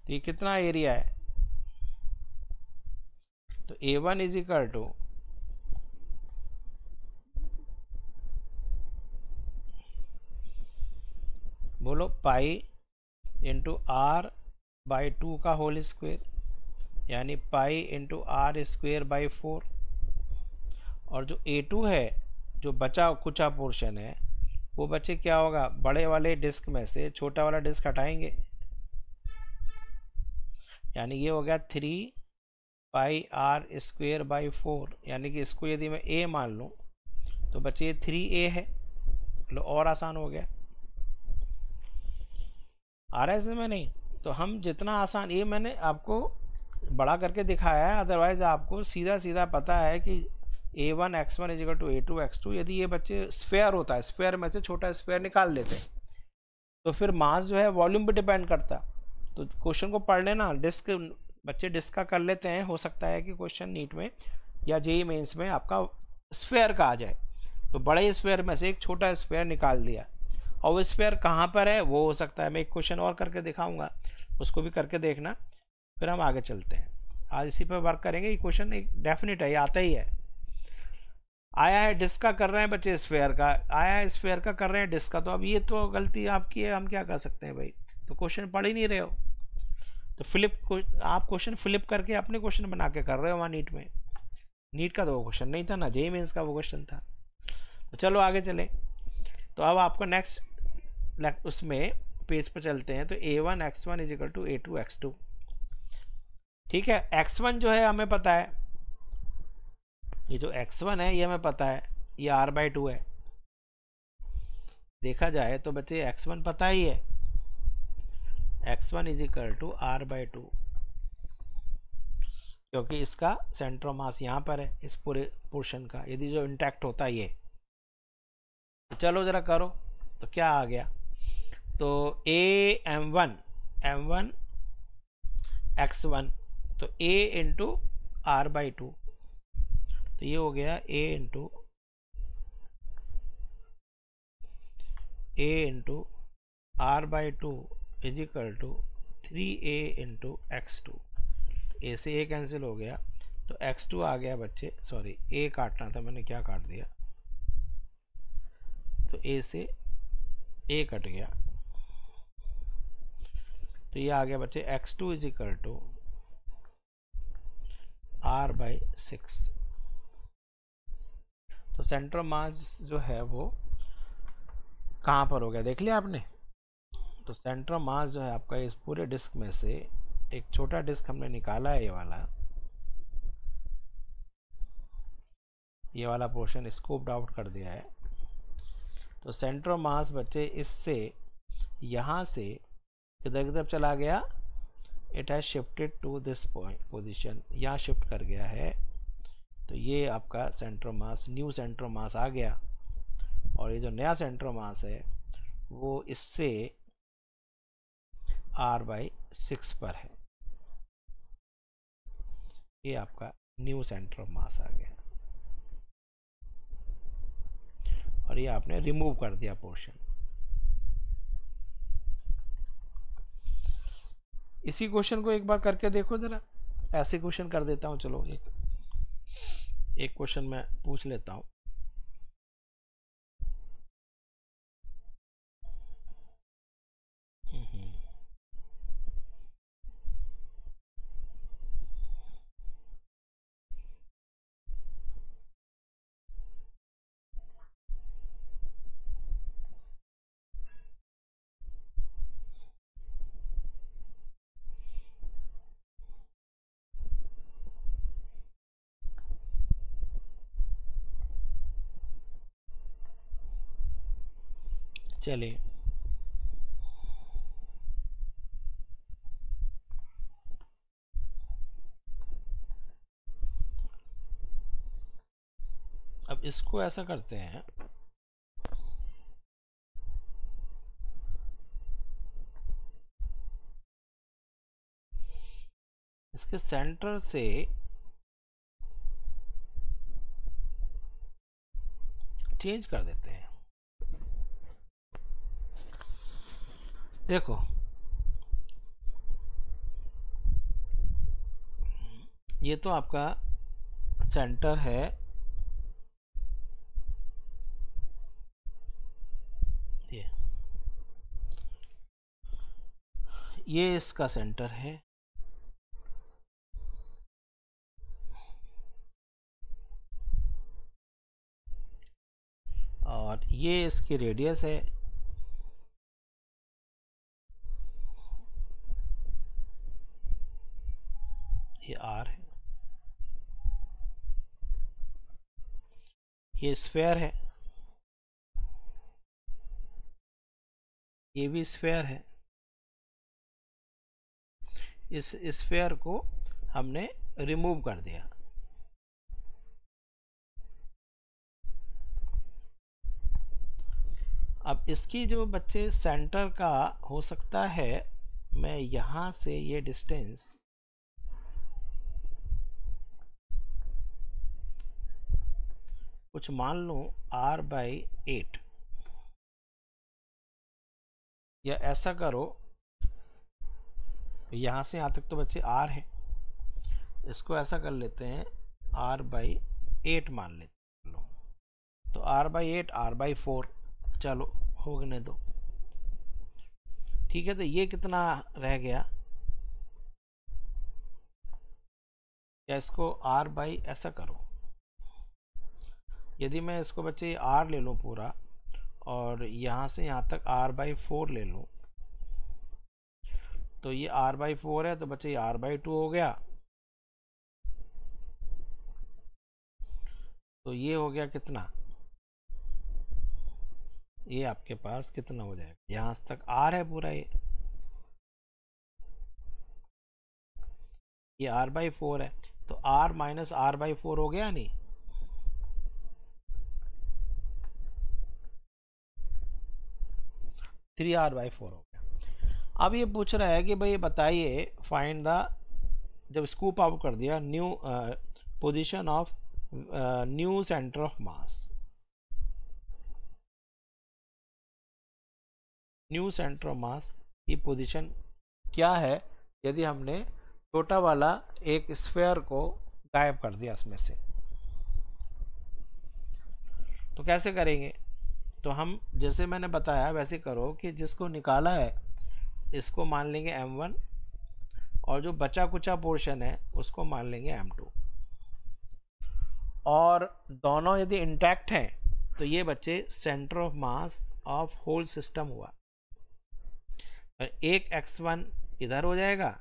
तो ये कितना एरिया है, तो A1 इज इक्वल टू बोलो पाई इंटू R बाई 2 का होल स्क्वायर, यानी pi into R square by 4। और जो A2 है, जो बचा कुचा पोर्शन है, वो बच्चे क्या होगा, बड़े वाले डिस्क में से छोटा वाला डिस्क हटाएंगे, यानी ये हो गया 3 पाई R स्क्वायर बाई 4। यानी कि इसको यदि मैं A मान लूँ तो बच्चे ये 3A है। लो और आसान हो गया, आ रहा है इसमें नहीं, तो हम जितना आसान, ये मैंने आपको बड़ा करके दिखाया है, अदरवाइज आपको सीधा सीधा पता है कि A1 x1 is equal to A2 x2। यदि ये बच्चे स्फेयर होता है, स्फेयर में से छोटा स्फेयर निकाल लेते हैं, तो फिर मास जो है वॉल्यूम पे डिपेंड करता। तो क्वेश्चन को पढ़ लेना, डिस्क बच्चे डिस्क का कर लेते हैं, हो सकता है कि क्वेश्चन नीट में या जेईई मेंस में आपका स्फेयर का आ जाए। तो बड़े स्फेयर में से एक छोटा स्फेयर निकाल दिया, और वो स्फेयर कहाँ पर है वो हो सकता है, मैं एक क्वेश्चन और करके दिखाऊंगा, उसको भी करके देखना, फिर हम आगे चलते हैं। आज इसी पर वर्क करेंगे। ये क्वेश्चन एक डेफिनेट है, ये आता ही है। आया है डिस्क का कर रहे हैं बच्चे, स्फेयर का आया है, स्फेयर का कर रहे हैं डिस्क का, तो अब ये तो गलती आपकी है, हम क्या कर सकते हैं भाई, तो क्वेश्चन पढ़ ही नहीं रहे हो, तो आप क्वेश्चन फ्लिप करके अपने क्वेश्चन बना के कर रहे हो। वहाँ नीट में, नीट का तो वो क्वेश्चन नहीं था ना, जेईई मेंस का वो क्वेश्चन था। तो चलो आगे चले। तो अब आपको नेक्स्ट उसमें पेज पर चलते हैं। तो A1 x1 is equal to A2 x2, ठीक है। x1 जो है हमें पता है, ये जो x1 है ये हमें पता है, ये R/2 है। देखा जाए तो बच्चे x1 पता ही है, x1 is equal to r/2, क्योंकि इसका सेंटर ऑफ मास यहाँ पर है इस पूरे पोर्शन का, यदि जो इंटैक्ट होता है ये। तो चलो जरा करो, तो क्या आ गया, तो m1 x1, तो a इंटू r/2, तो ये हो गया a into r/2 is equal to 3a into x2। A से ए कैंसिल हो गया, तो x2 आ गया बच्चे, सॉरी a काटना था मैंने, क्या काट दिया, तो a से a कट गया, तो ये आ गया बच्चे x2 is equal to r/6। तो सेंटर मास जो है वो कहाँ पर हो गया, देख लिया आपने। तो सेंटर मास जो है आपका इस पूरे डिस्क में से एक छोटा डिस्क हमने निकाला है, ये वाला पोर्शन स्कूप्ड आउट कर दिया है। तो सेंटर मास बच्चे इससे यहाँ से इधर की तरफ चला गया, it has shifted to this point position, यहाँ शिफ्ट कर गया है। तो ये आपका center mass, new center mass आ गया, और ये जो नया सेंटर मास है वो इससे r/6 पर है। ये आपका न्यू सेंटर ऑफ मास आ गया, और ये आपने रिमूव कर दिया पोर्शन। इसी क्वेश्चन को एक बार करके देखो जरा, ऐसे क्वेश्चन कर देता हूँ, चलो एक क्वेश्चन मैं पूछ लेता हूँ। चलिए, अब इसको ऐसा करते हैं, इसके सेंटर से चेंज कर देते हैं। देखो ये तो आपका सेंटर है, ये इसका सेंटर है, और ये इसकी रेडियस है, ये r है, ये स्फेयर है, ये भी स्फेयर है। इस स्फेयर को हमने रिमूव कर दिया। अब इसकी जो बच्चे सेंटर का हो सकता है, मैं यहाँ से ये डिस्टेंस कुछ मान लूँ r/8, या ऐसा करो, यहाँ से यहाँ तक तो बच्चे r है, इसको ऐसा कर लेते हैं r/8 मान लेते लो, तो r/8 r/4, चलो होने दो, ठीक है। तो ये कितना रह गया, या इसको r/ ऐसा करो, यदि मैं इसको बच्चे r ले लूँ पूरा, और यहाँ से यहाँ तक r/4 ले लूँ, तो ये r/4 है, तो बच्चे ये r/2 हो गया, तो ये हो गया कितना, ये आपके पास कितना हो जाएगा, यहाँ तक r है पूरा ये, ये r/4 है, तो r माइनस r/4 हो गया नहीं? 3r/4 हो गया। अब ये पूछ रहा है कि भाई बताइए फाइंड द, जब स्कूप आउट कर दिया, new position of new centre of mass, new centre of मास की पोजीशन क्या है यदि हमने छोटा वाला एक स्फीयर को गायब कर दिया इसमें से। तो कैसे करेंगे? तो हम जैसे मैंने बताया वैसे करो कि जिसको निकाला है इसको मान लेंगे m1 और जो बचा कुचा पोर्शन है उसको मान लेंगे m2, और दोनों यदि इंटैक्ट हैं तो ये बच्चे centre of mass of whole system हुआ। एक x1 इधर हो जाएगा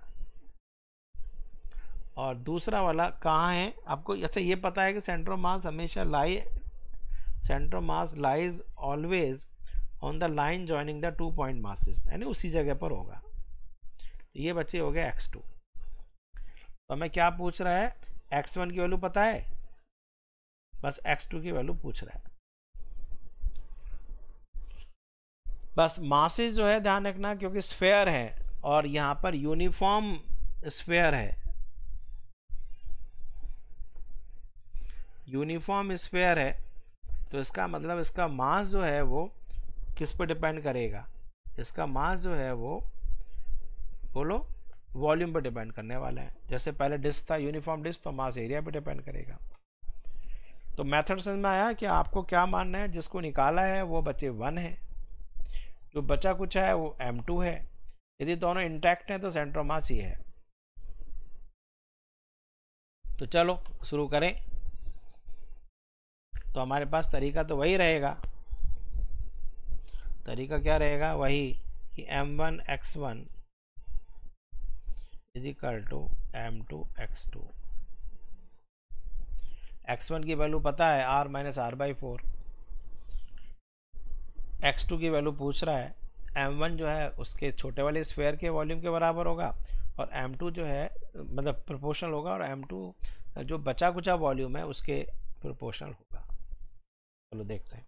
और दूसरा वाला कहाँ है आपको अच्छा ये पता है कि सेंटर ऑफ मास हमेशा centre of mass lies always on the line joining the 2 point masses, यानी उसी जगह पर होगा। तो ये बच्चे हो गया x2। तो हमें क्या पूछ रहा है? x1 की वैल्यू पता है, बस x2 की वैल्यू पूछ रहा है। बस मासेस जो है ध्यान रखना, क्योंकि स्फीयर है और यहाँ पर यूनिफॉर्म स्फीयर है, यूनिफॉर्म स्फीयर है, तो इसका मतलब इसका मास जो है वो किस पर डिपेंड करेगा? इसका मास जो है वो बोलो वॉल्यूम पर डिपेंड करने वाला है। जैसे पहले डिस्क था यूनिफॉर्म डिस्क, तो मास एरिया पे डिपेंड करेगा। तो मेथड समझ में आया कि आपको क्या मानना है? जिसको निकाला है वो बचे 1 है, जो बचा कुछ है वो m2 है। यदि दोनों इंटैक्ट हैं तो सेंटर ऑफ मास ही है। तो चलो शुरू करें। तो हमारे पास तरीका तो वही रहेगा। तरीका क्या रहेगा? वही कि m1 x1 is equal to m2 x2। x1 की वैल्यू पता है r माइनस r/4, x2 की वैल्यू पूछ रहा है। m1 जो है उसके छोटे वाले स्फीयर के वॉल्यूम के बराबर होगा और m2 जो है मतलब प्रोपोर्शनल होगा, और m2 जो बचा कुचा वॉल्यूम है उसके प्रोपोर्शनल होगा। चलो देखते हैं।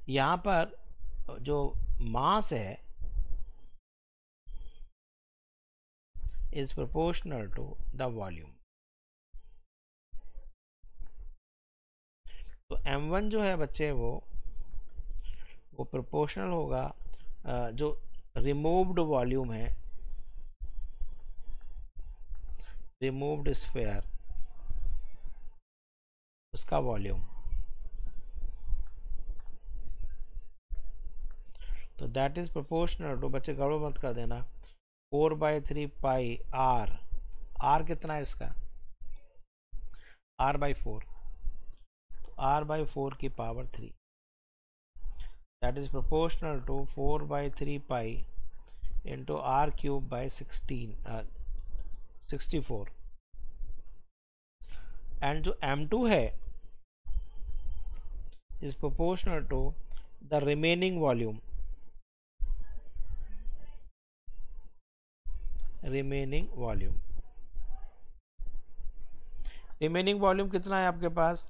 यहाँ पर जो मास है is proportional to the volume. तो m1 जो है बच्चे वो प्रोपोर्शनल होगा जो रिमूव्ड वॉल्यूम है, रिमूव्ड स्फीयर, उसका वॉल्यूम। तो दैट इज प्रोपोर्शनल टू, बच्चे गड़बड़ मत कर देना, 4/3 पाई आर। आर कितना है इसका? r/4, r/4 की power 3, that is proportional to 4/3 pi into r³ 64। and जो m2 है is proportional to the remaining volume, remaining volume कितना है आपके पास?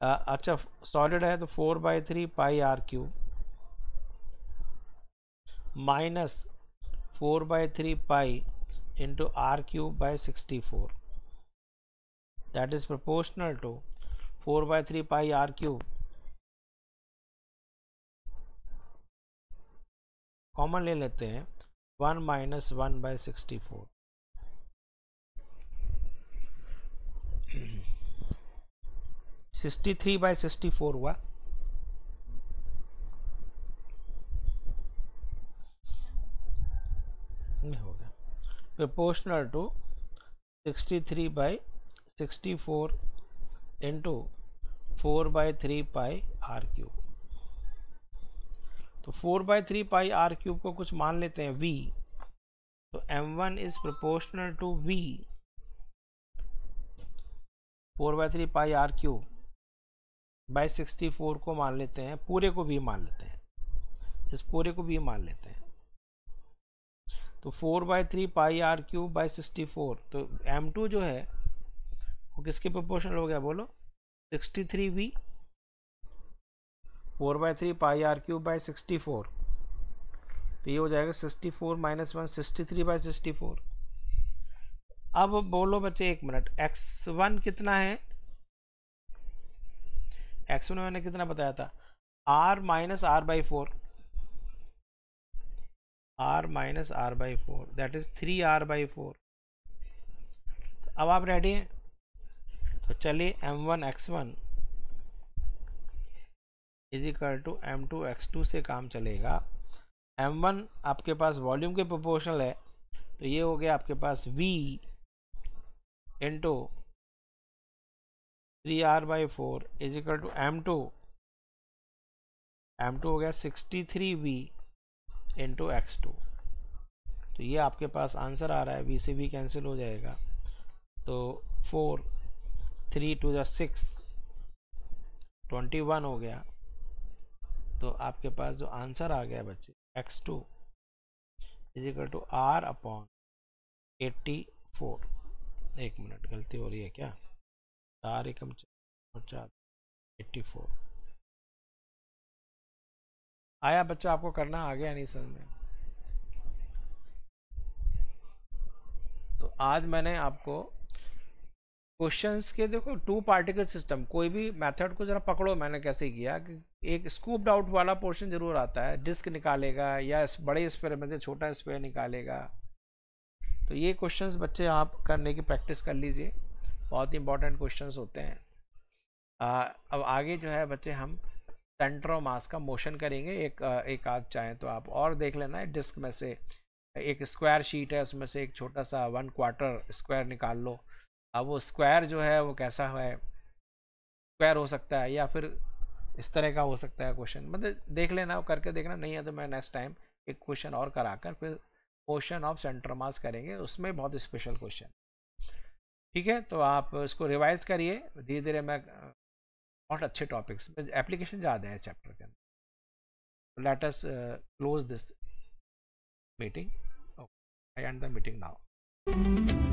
अच्छा सॉलिड है तो 4/3 pi r³ minus 4/3 pi into r³/64, that is proportional to 4/3 pi r³, common ले लेते हैं, 1 माइनस 1/64, 63/64 हुआ। हो गया proportional to 63/64 into 4/3 pi r³। तो 4/3 पाई r³ को कुछ मान लेते हैं v। तो m1 is proportional to v, 4/3 pi r³ by 64 को मान लेते हैं, पूरे को v मान लेते हैं, इस पूरे को v मान लेते हैं। तो 4/3 पाई आर क्यूब बाई 64, तो m2 जो है वो किसके प्रोपोर्शनल हो गया बोलो, 63v, 4/3 pi r cube by 64, तो ये हो जाएगा 64 माइनस 1, 63/64। अब बोलो बच्चे एक मिनट, x1 कितना है, x1 मैंने कितना बताया था, r minus r by 4, r minus r by 4 that is 3r by 4। अब आप रेडी हैं, तो चलिए m1 x1 is equal to m2 x2 से काम चलेगा। m1 आपके पास वॉल्यूम के प्रोपोर्शनल है, तो ये हो गया आपके पास v into 3r by 4 is equal to m2 हो गया 63v इंटू x2। तो ये आपके पास आंसर आ रहा है, v से v कैंसिल हो जाएगा, तो 4 3 2 6 21 हो गया। तो आपके पास जो आंसर आ गया बच्चे x2 is equal to r upon 84। एक मिनट, गलती हो रही है क्या, 4 एकम 4 84 आया बच्चा, आपको करना आ गया नहीं समझ में। तो आज मैंने आपको क्वेश्चंस के, देखो 2 पार्टिकल सिस्टम, कोई भी मेथड को जरा पकड़ो, मैंने कैसे किया कि एक स्कूप्ड आउट वाला पोर्शन जरूर आता है, डिस्क निकालेगा या बड़े स्पेयर में से छोटा स्पेयर निकालेगा। तो ये क्वेश्चंस बच्चे आप करने की प्रैक्टिस कर लीजिए, बहुत इंपॉर्टेंट क्वेश्चंस होते हैं। अब आगे जो है बच्चे हम सेंटर ऑफ मास का मोशन करेंगे। एक आध चाहें तो आप और देख लेना है, डिस्क में से एक स्क्वायर शीट है, उसमें से एक छोटा सा 1/4 स्क्वायर निकाल लो। अब वो स्क्वायर जो है वो कैसा है, स्क्वायर हो सकता है या फिर इस तरह का हो सकता है क्वेश्चन, मतलब देख लेना, करके देखना, नहीं है तो मैं नेक्स्ट टाइम एक क्वेश्चन और कराकर फिर मोशन ऑफ सेंटर मास करेंगे, उसमें बहुत स्पेशल क्वेश्चन। ठीक है, तो आप इसको रिवाइज करिए धीरे धीरे। मैं बहुत अच्छे टॉपिक्स में एप्लीकेशन ज़्यादा है चैप्टर के अंदर। Let us close this meeting, I and the meeting now.